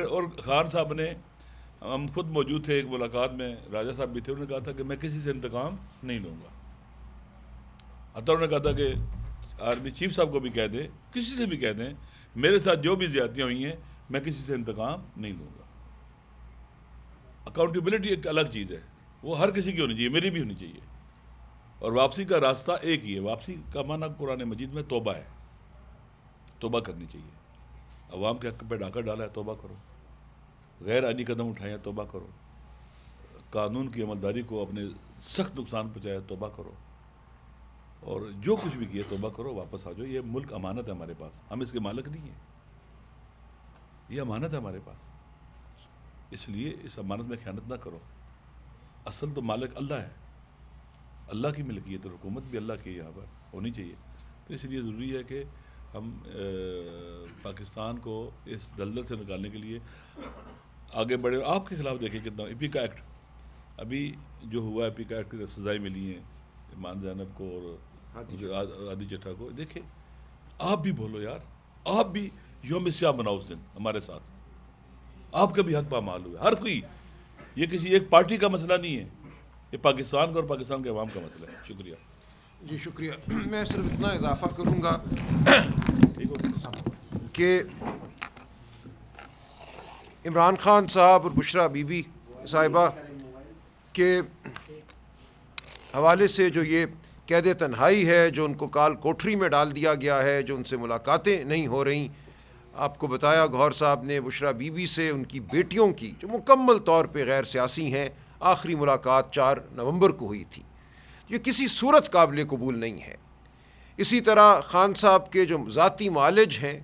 اور خان صاحب نے، ہم خود موجود تھے ایک ملاقات میں، راجہ صاحب بھی تھے، انہوں نے کہا تھا کہ میں کسی سے انتقام نہیں لوں گا. حتیٰ انہوں نے کہا تھا کہ آرمی چیف صاحب کو بھی کہہ دے، کسی سے بھی کہہ دیں، میرے ساتھ جو بھی زیادتیاں ہوئی ہیں میں کسی سے انتقام نہیں لوں گا. اکاؤنٹیبلٹی ایک الگ چیز ہے، وہ ہر کسی کی ہونی چاہیے، میری بھی ہونی چاہیے. اور واپسی کا راستہ ایک ہی ہے. واپسی کا معنی قرآن مجید میں توبہ ہے، توبہ کرنی چاہیے. عوام کے حق پہ ڈاکہ ڈالا ہے، توبہ کرو. غیر آئینی قدم اٹھایا، توبہ کرو. قانون کی عملداری کو اپنے سخت نقصان پہنچایا، توبہ کرو. اور جو کچھ بھی کیا توبہ کرو، واپس آ جاؤ. یہ ملک امانت ہے ہمارے پاس، ہم اس کے مالک نہیں ہیں، یہ امانت ہے ہمارے پاس. اس لیے اس امانت میں خیانت نہ کرو. اصل تو مالک اللہ ہے، اللہ کی ملکیت، اور حکومت بھی اللہ کی یہاں پر ہونی چاہیے. تو اس لیے ضروری ہے کہ ہم پاکستان کو اس دلدل سے نکالنے کے لیے آگے بڑھے. آپ کے خلاف دیکھیں کتنا ایپیکا ایکٹ ابھی جو ہوا ہے، ایپیکا ایکٹ کی سزائیں ملی ہیں ایمان زینب کو اور عادی چٹھا کو. دیکھیں آپ بھی بولو یار، آپ بھی یوم سیاہ مناؤ اس دن ہمارے ساتھ. آپ کا بھی حق پامال ہوا ہے، ہر کوئی. یہ کسی ایک پارٹی کا مسئلہ نہیں ہے، یہ پاکستان کا اور پاکستان کے عوام کا مسئلہ ہے. شکریہ. جی شکریہ. میں صرف اتنا اضافہ کروں گا کہ عمران خان صاحب اور بشرا بی بی صاحبہ کے حوالے سے جو یہ قید تنہائی ہے، جو ان کو کال کوٹری میں ڈال دیا گیا ہے، جو ان سے ملاقاتیں نہیں ہو رہی، آپ کو بتایا گوہر صاحب نے بشرا بی بی سے ان کی بیٹیوں کی جو مکمل طور پہ غیر سیاسی ہیں، آخری ملاقات 4 نومبر کو ہوئی تھی. یہ کسی صورت قابل قبول نہیں ہے. اسی طرح خان صاحب کے جو ذاتی معالج ہیں،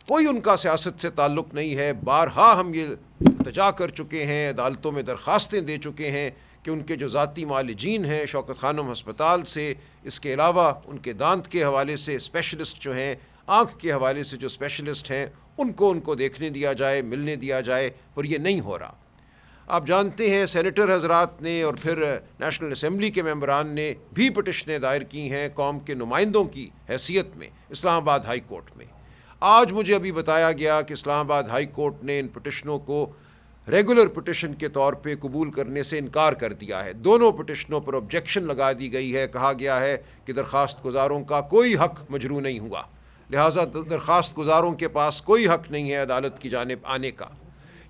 کوئی ان کا سیاست سے تعلق نہیں ہے. بارہا ہم یہ التجا کر چکے ہیں، عدالتوں میں درخواستیں دے چکے ہیں کہ ان کے جو ذاتی معالجین ہیں شوکت خانم ہسپتال سے، اس کے علاوہ ان کے دانت کے حوالے سے اسپیشلسٹ جو ہیں، آنکھ کے حوالے سے جو اسپیشلسٹ ہیں، ان کو دیکھنے دیا جائے، ملنے دیا جائے. پر یہ نہیں ہو رہا. آپ جانتے ہیں سینیٹر حضرات نے اور پھر نیشنل اسمبلی کے ممبران نے بھی پٹیشنیں دائر کی ہیں قوم کے نمائندوں کی حیثیت میں اسلام آباد ہائی کورٹ میں. آج مجھے ابھی بتایا گیا کہ اسلام آباد ہائی کورٹ نے ان پٹیشنوں کو ریگولر پٹیشن کے طور پہ قبول کرنے سے انکار کر دیا ہے. دونوں پٹیشنوں پر آبجیکشن لگا دی گئی ہے. کہا گیا ہے کہ درخواست گزاروں کا کوئی حق مجروح نہیں ہوا، لہٰذا درخواست گزاروں کے پاس کوئی حق نہیں ہے عدالت کی جانب آنے کا.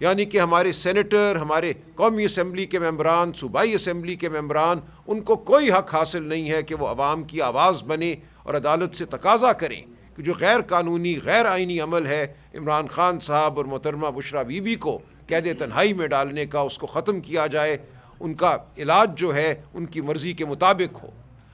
یعنی کہ ہمارے سینیٹر، ہمارے قومی اسمبلی کے ممبران، صوبائی اسمبلی کے ممبران، ان کو کوئی حق حاصل نہیں ہے کہ وہ عوام کی آواز بنے اور عدالت سے تقاضا کریں کہ جو غیر قانونی، غیر آئینی عمل ہے عمران خان صاحب اور محترمہ بشرا بی بی کو قید تنہائی میں ڈالنے کا، اس کو ختم کیا جائے. ان کا علاج جو ہے ان کی مرضی کے مطابق ہو.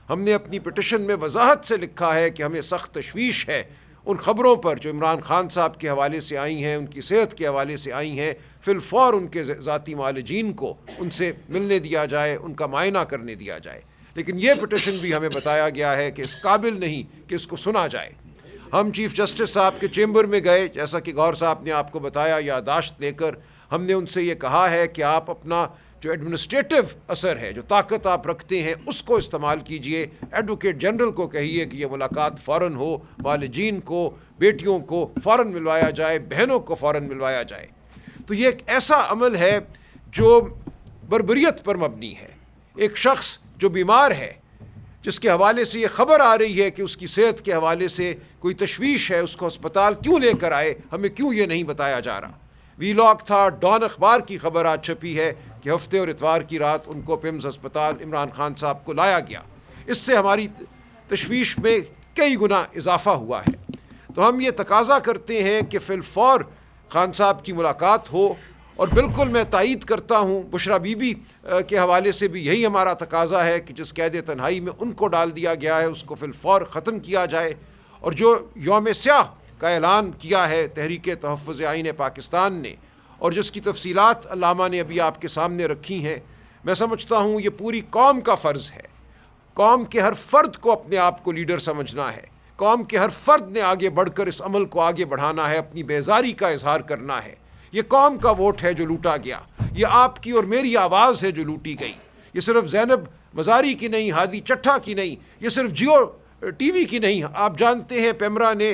ہم نے اپنی پٹیشن میں وضاحت سے لکھا ہے کہ ہمیں سخت تشویش ہے ان خبروں پر جو عمران خان صاحب کے حوالے سے آئی ہیں، ان کی صحت کے حوالے سے آئی ہیں. فی الفور ان کے ذاتی معالجین کو ان سے ملنے دیا جائے، ان کا معائنہ کرنے دیا جائے. لیکن یہ پٹیشن بھی ہمیں بتایا گیا ہے کہ اس قابل نہیں کہ اس کو سنا جائے. ہم چیف جسٹس صاحب کے چیمبر میں گئے، جیسا کہ گوہر صاحب نے آپ کو بتایا، یادداشت لے کر ہم نے ان سے یہ کہا ہے کہ آپ اپنا جو ایڈمنسٹریٹو اثر ہے، جو طاقت آپ رکھتے ہیں، اس کو استعمال کیجئے. ایڈوکیٹ جنرل کو کہیے کہ یہ ملاقات فوراً ہو، والدین کو، بیٹیوں کو فوراً ملوایا جائے، بہنوں کو فوراً ملوایا جائے. تو یہ ایک ایسا عمل ہے جو بربریت پر مبنی ہے. ایک شخص جو بیمار ہے، جس کے حوالے سے یہ خبر آ رہی ہے کہ اس کی صحت کے حوالے سے کوئی تشویش ہے، اس کو اسپتال کیوں لے کر آئے، ہمیں کیوں یہ نہیں بتایا جا رہا. وی لاگ تھا، ڈان اخبار کی خبر آج چھپی ہے کہ ہفتے اور اتوار کی رات ان کو پیمز ہسپتال عمران خان صاحب کو لایا گیا. اس سے ہماری تشویش میں کئی گنا اضافہ ہوا ہے. تو ہم یہ تقاضا کرتے ہیں کہ فی الفور خان صاحب کی ملاقات ہو. اور بالکل میں تائید کرتا ہوں، بشرا بی بی کے حوالے سے بھی یہی ہمارا تقاضا ہے کہ جس قید تنہائی میں ان کو ڈال دیا گیا ہے اس کو فی الفور ختم کیا جائے. اور جو یوم سیاہ کا اعلان کیا ہے تحریک تحفظ آئین پاکستان نے، اور جس کی تفصیلات علامہ نے ابھی آپ کے سامنے رکھی ہیں، میں سمجھتا ہوں یہ پوری قوم کا فرض ہے. قوم کے ہر فرد کو اپنے آپ کو لیڈر سمجھنا ہے. قوم کے ہر فرد نے آگے بڑھ کر اس عمل کو آگے بڑھانا ہے، اپنی بیزاری کا اظہار کرنا ہے. یہ قوم کا ووٹ ہے جو لوٹا گیا، یہ آپ کی اور میری آواز ہے جو لوٹی گئی. یہ صرف زینب مزاری کی نہیں، ہادی چٹھا کی نہیں، یہ صرف جیو ٹی وی کی نہیں. آپ جانتے ہیں پیمرا نے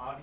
8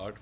8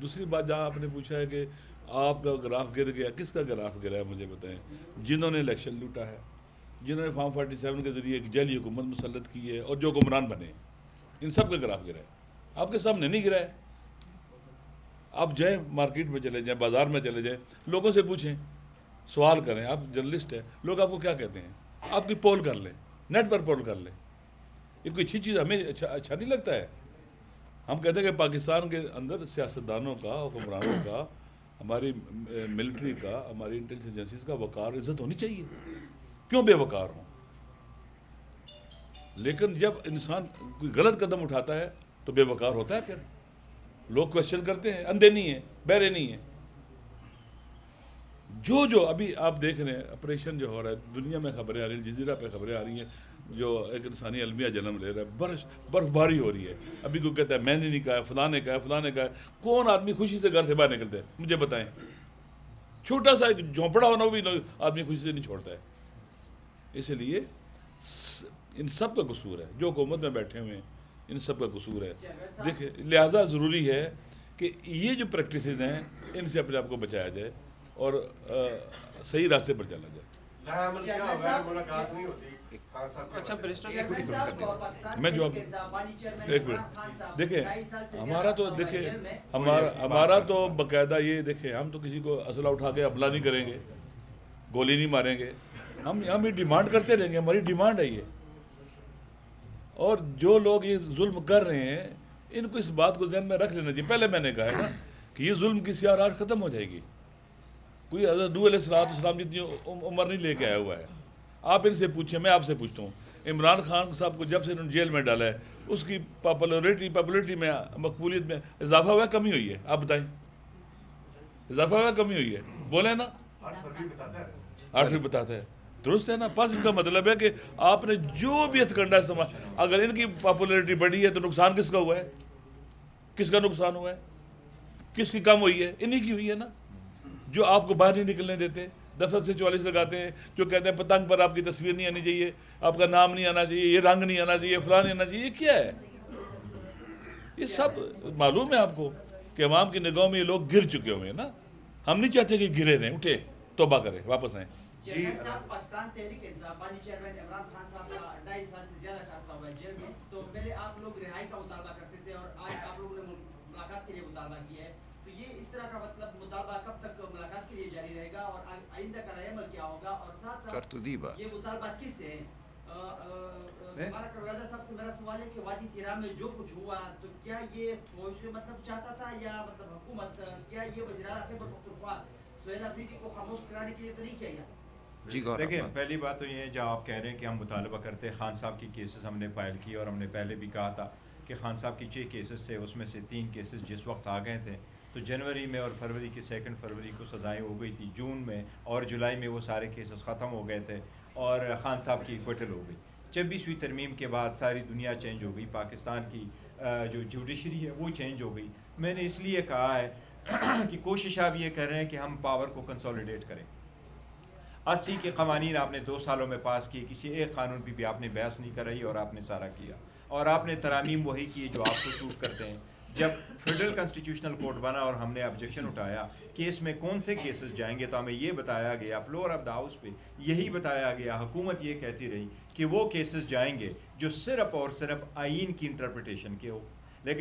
دوسری بات جہاں آپ نے پوچھا ہے کہ آپ کا گراف گر گیا، کس کا گراف گرا ہے مجھے بتائیں؟ جنہوں نے الیکشن لوٹا ہے، جنہوں نے فارم 47 کے ذریعے ایک جعلی حکومت مسلط کی ہے اور جو حکمران بنے، ان سب کا گراف گرا ہے. آپ کے سامنے نہیں گرا ہے. آپ جائیں مارکیٹ میں چلے جائیں، بازار میں چلے جائیں، لوگوں سے پوچھیں، سوال کریں. آپ جرنلسٹ ہیں، لوگ آپ کو کیا کہتے ہیں؟ آپ کی پول کر لیں، نیٹ پر پول کر لیں. یہ کوئی اچھی چیز ہمیں اچھا نہیں لگتا ہے. ہم کہتے ہیں کہ پاکستان کے اندر سیاستدانوں کا، حکمرانوں کا، ہماری ملٹری کا، ہماری انٹیلیجنس ایجنسیز کا وقار عزت ہونی چاہیے. کیوں بے وقار ہوں؟ لیکن جب انسان کوئی غلط قدم اٹھاتا ہے تو بے وقار ہوتا ہے. پھر لوگ کوشچن کرتے ہیں، اندھے نہیں ہیں، بہرے نہیں ہیں. جو ابھی آپ دیکھ رہے ہیں آپریشن جو ہو رہا ہے، دنیا میں خبریں آ رہی ہیں، جزیرہ پہ خبریں آ رہی ہیں، جو ایک انسانی المیہ جنم لے رہا ہے. برف باری ہو رہی ہے. ابھی کوئی کہتا ہے میں نے نہیں کہا ہے، فلاں نے کہا ہے، فلاں نے کہا ہے. کون آدمی خوشی سے گھر سے باہر نکلتا ہے؟ مجھے بتائیں. چھوٹا سا ایک جھونپڑا ہونا بھی آدمی خوشی سے نہیں چھوڑتا ہے. اس لیے ان سب کا قصور ہے، جو حکومت میں بیٹھے ہوئے ہیں ان سب کا قصور ہے. دیکھیں، لہٰذا ضروری ہے کہ یہ جو پریکٹسز ہیں ان سے اپنے آپ کو بچایا جائے اور صحیح راستے پر چلا جائے. لائحہ عمل کیا ہوا ہے؟ ملاقات نہیں ہوتی خان صاحب کے اچھا حوالے سے؟ برسٹر میں جو ایک منٹ دیکھیں، ہمارا تو دیکھیں، ہمارا تو باقاعدہ یہ دیکھیں، ہم تو کسی کو اسلحہ اٹھا کے حملہ نہیں کریں گے، گولی نہیں ماریں گے. ہم یہ ڈیمانڈ کرتے رہیں گے، ہماری ڈیمانڈ ہے یہ. اور جو لوگ یہ ظلم کر رہے ہیں ان کو اس بات کو ذہن میں رکھ لینا چاہیے. پہلے میں نے کہا ہے نا کہ یہ ظلم کی سیاہ راہ ختم ہو جائے گی. کوئی حضرت نوح علیہ السلام جتنی عمر نہیں لے کے آیا ہوا ہے. آپ ان سے پوچھیں، میں آپ سے پوچھتا ہوں، عمران خان صاحب کو جب سے انہوں نے جیل میں ڈالا ہے اس کی پاپولیٹی میں، مقبولیت میں اضافہ ہوا ہے، کمی ہوئی ہے؟ آپ بتائیں. اضافہ ہوا ہے، کمی ہوئی ہے؟ بولیں نا. 8 فروری بتاتا ہے. 8 بتاتا ہے. درست ہے نا. بس اس کا مطلب ہے کہ آپ نے جو بھی ہتھکنڈا اگر ان کی پاپولیرٹی بڑھی ہے تو نقصان کس کا ہوا ہے؟ کس کا نقصان ہوا ہے؟ کس کی کم ہوئی ہے؟ انہی کی ہوئی ہے نا. جو آپ کو باہر نہیں نکلنے دیتے، دفعہ سے 44 لگاتے ہیں، جو کہتے ہیں پتنگ پر آپ کی تصویر نہیں آنی چاہیے، آپ کا نام نہیں آنا چاہیے، یہ رنگ نہیں آنا چاہیے، فلاں نہیں آنا چاہیے. یہ کیا ہے؟ یہ سب معلوم ہے آپ کو کہ عوام کی نگاہوں میں یہ لوگ گر چکے ہوئے ہیں نا. ہم نہیں چاہتے کہ گرے رہیں. اٹھے، توبہ کریں، واپس آئیں. چیئرمین صاحب، پاکستان تحریک انصاف پارٹی چیئرمین عمران خان صاحب کا 2.5 سال سے زیادہ کا عرصہ ہوا ہے جیل میں. تو پہلے آپ لوگ رہائی کا مطالبہ کرتے تھے اور آج آپ لوگوں نے ملاقات کے لیے مطالبہ کیا ہے. تو یہ اس طرح کا مطلب مطالبہ کب تک ملاقات کے لیے جاری رہے گا اور آئندہ کا عمل کیا ہوگا؟ اور ساتھ ساتھ یہ مطالبہ کس سے ہے؟ سمارا کروازہ صاحب سے میرا سوال ہے کہ وادی تیرا میں جو کچھ ہوا تو کیا یہ فوج مطلب چاہتا تھا یا مطلب حکومت؟ کیا یہ وزیر اعلیٰ خیبر پختونخوا سہیل افریدی کو خاموش کرانے کے لیے تو نہیں کیا گیا؟ دیکھیں، پہلی بات تو یہ ہے جو آپ کہہ رہے ہیں کہ ہم مطالبہ کرتے ہیں، خان صاحب کی کیسز ہم نے فائل کی اور ہم نے پہلے بھی کہا تھا کہ خان صاحب کی 6 کیسز تھے، اس میں سے 3 کیسز جس وقت آ گئے تھے تو جنوری میں اور فروری کی 2 فروری کو سزائیں ہو گئی تھی. جون میں اور جولائی میں وہ سارے کیسز ختم ہو گئے تھے اور خان صاحب کی اکوٹل ہو گئی. 26ویں ترمیم کے بعد ساری دنیا چینج ہو گئی، پاکستان کی جو جوڈیشری ہے وہ چینج ہو گئی. میں نے اس لیے کہا ہے کہ کوشش آپ یہ کر رہے ہیں کہ ہم پاور کو کنسولیڈیٹ کریں. 80 کے قوانین آپ نے 2 سالوں میں پاس کیے، کسی ایک قانون پہ بھی آپ نے بحث نہیں کر رہی اور آپ نے سارا کیا اور آپ نے ترامیم وہی کیے جو آپ کو سوٹ کرتے ہیں. جب فیڈرل کنسٹیٹیوشنل کورٹ بنا اور ہم نے آبجیکشن اٹھایا کہ اس میں کون سے کیسز جائیں گے تو ہمیں یہ بتایا گیا فلور آف دا ہاؤس پہ یہی بتایا گیا، حکومت یہ کہتی رہی کہ وہ کیسز جائیں گے جو صرف اور صرف آئین کی انٹرپریٹیشن کے ہو.